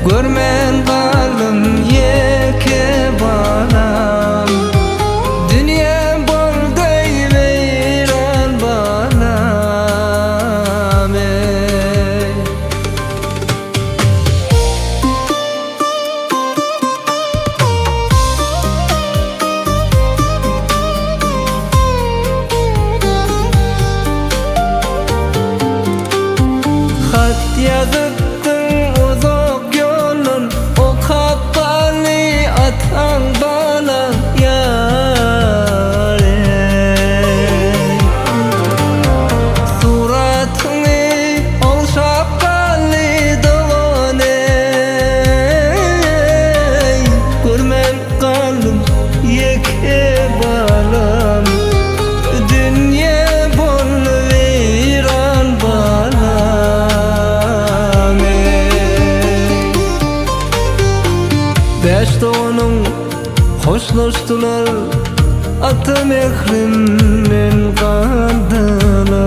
görmen kalım yeke balam. Dünya bol deyveyran balam ey. Hat yazıptın uzak yolun, o kapalı atan bana yar ey. Suratını ol şapkalı doğan ey. Görmem kalım yeke balam. Dünya bol viran balam ey. Beş doğanın hoşlaştılar, atı mehrimmen kaldılar.